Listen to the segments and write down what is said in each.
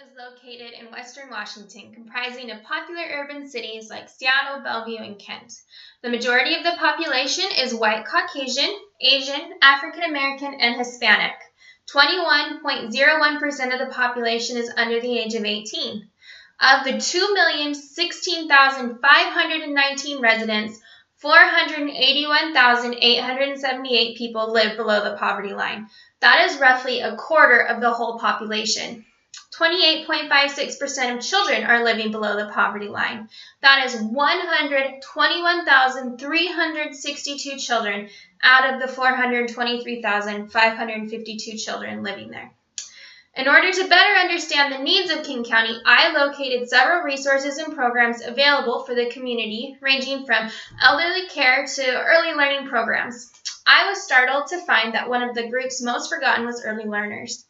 is located in western Washington, comprising of popular urban cities like Seattle, Bellevue, and Kent. The majority of the population is white Caucasian, Asian, African American, and Hispanic. 21.01% of the population is under the age of 18. Of the 2,016,519 residents, 481,878 people live below the poverty line. That is roughly a quarter of the whole population. 28.56% of children are living below the poverty line. That is 121,362 children out of the 423,552 children living there. In order to better understand the needs of King County, I located several resources and programs available for the community, ranging from elderly care to early learning programs. I was startled to find that one of the groups most forgotten was early learners.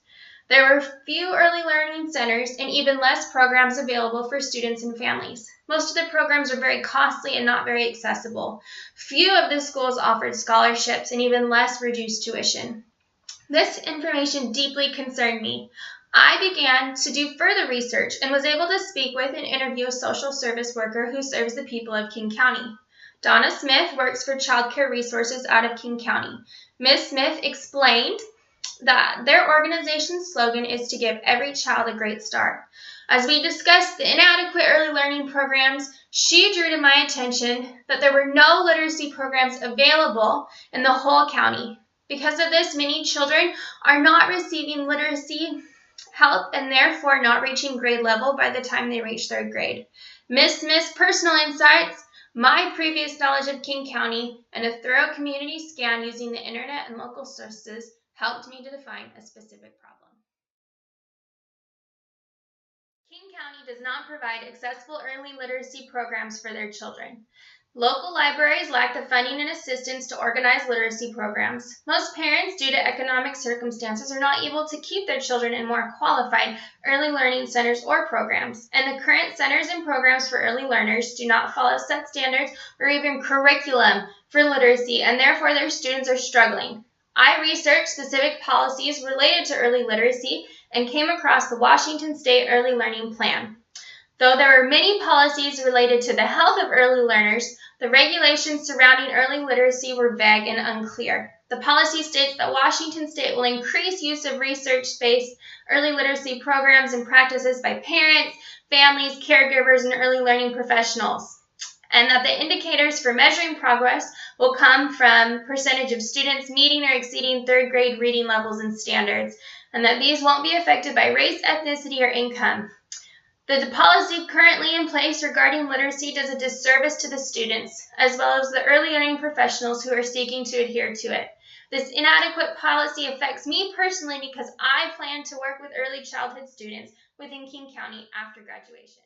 There were few early learning centers and even less programs available for students and families. Most of the programs are very costly and not very accessible. Few of the schools offered scholarships and even less reduced tuition. This information deeply concerned me. I began to do further research and was able to speak with and interview a social service worker who serves the people of King County. Donna Smith works for Child Care Resources out of King County. Ms. Smith explained that their organization's slogan is to give every child a great start. As we discussed the inadequate early learning programs, she drew to my attention that there were no literacy programs available in the whole county. Because of this, many children are not receiving literacy help and therefore not reaching grade level by the time they reach third grade. Ms. Smith's personal insights, my previous knowledge of King County, and a thorough community scan using the internet and local sources helped me to define a specific problem. King County does not provide accessible early literacy programs for their children. Local libraries lack the funding and assistance to organize literacy programs. Most parents, due to economic circumstances, are not able to keep their children in more qualified early learning centers or programs, and the current centers and programs for early learners do not follow set standards or even curriculum for literacy, and therefore their students are struggling. I researched specific policies related to early literacy and came across the Washington State Early Learning Plan. Though there were many policies related to the health of early learners, the regulations surrounding early literacy were vague and unclear. The policy states that Washington State will increase use of research-based early literacy programs and practices by parents, families, caregivers, and early learning professionals, and that the indicators for measuring progress will come from percentage of students meeting or exceeding third grade reading levels and standards, and that these won't be affected by race, ethnicity, or income. The policy currently in place regarding literacy does a disservice to the students, as well as the early learning professionals who are seeking to adhere to it. This inadequate policy affects me personally because I plan to work with early childhood students within King County after graduation.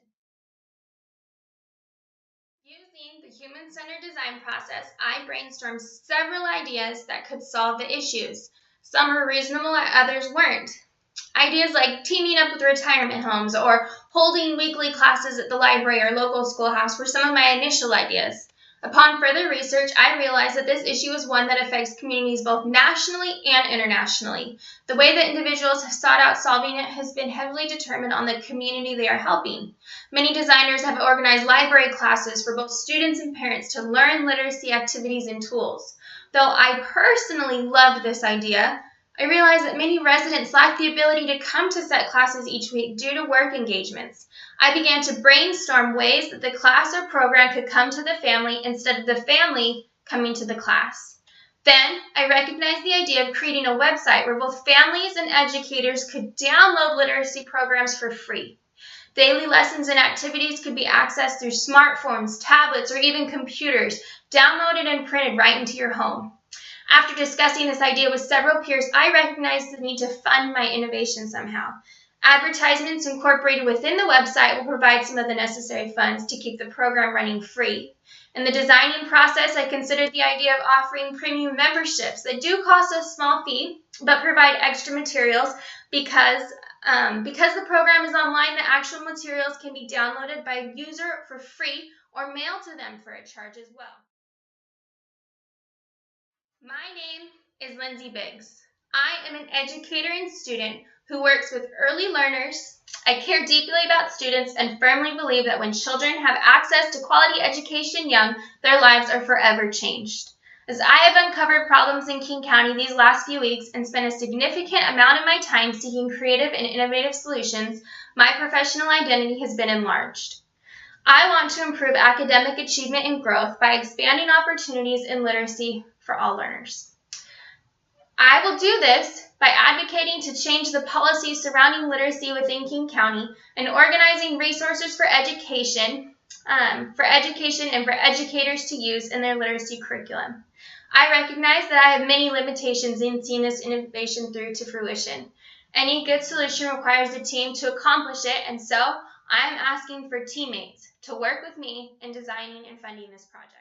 Using the human-centered design process, I brainstormed several ideas that could solve the issues. Some were reasonable and others weren't. Ideas like teaming up with retirement homes or holding weekly classes at the library or local schoolhouse were some of my initial ideas. Upon further research, I realized that this issue is one that affects communities both nationally and internationally. The way that individuals have sought out solving it has been heavily determined on the community they are helping. Many designers have organized library classes for both students and parents to learn literacy activities and tools. Though I personally loved this idea, I realized that many residents lack the ability to come to set classes each week due to work engagements. I began to brainstorm ways that the class or program could come to the family instead of the family coming to the class. Then, I recognized the idea of creating a website where both families and educators could download literacy programs for free. Daily lessons and activities could be accessed through smartphones, tablets, or even computers, downloaded and printed right into your home. After discussing this idea with several peers, I recognized the need to fund my innovation somehow. Advertisements incorporated within the website will provide some of the necessary funds to keep the program running free. In the designing process, I considered the idea of offering premium memberships that do cost a small fee, but provide extra materials because the program is online, the actual materials can be downloaded by a user for free or mailed to them for a charge as well. My name is Lindsay Biggs. I am an educator and student who works with early learners I care deeply about students and firmly believe that when children have access to quality education young, their lives are forever changed. As I have uncovered problems in King County these last few weeks and spent a significant amount of my time seeking creative and innovative solutions, my professional identity has been enlarged. I want to improve academic achievement and growth by expanding opportunities in literacy for all learners. I will do this by advocating to change the policies surrounding literacy within King County and organizing resources for education and for educators to use in their literacy curriculum. I recognize that I have many limitations in seeing this innovation through to fruition. Any good solution requires a team to accomplish it, and so I am asking for teammates to work with me in designing and funding this project.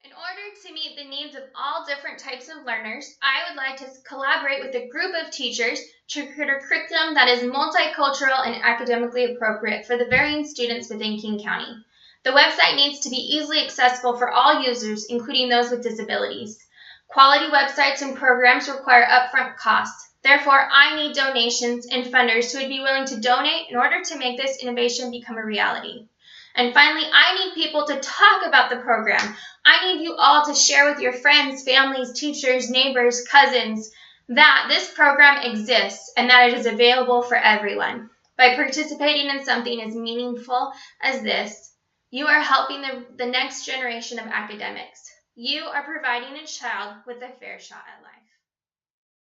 In order to meet the needs of all different types of learners, I would like to collaborate with a group of teachers to create a curriculum that is multicultural and academically appropriate for the varying students within King County. The website needs to be easily accessible for all users, including those with disabilities. Quality websites and programs require upfront costs. Therefore, I need donations and funders who would be willing to donate in order to make this innovation become a reality. And finally, I need people to talk about the program. I need you all to share with your friends, families, teachers, neighbors, cousins that this program exists and that it is available for everyone. By participating in something as meaningful as this, you are helping the next generation of academics. You are providing a child with a fair shot at life.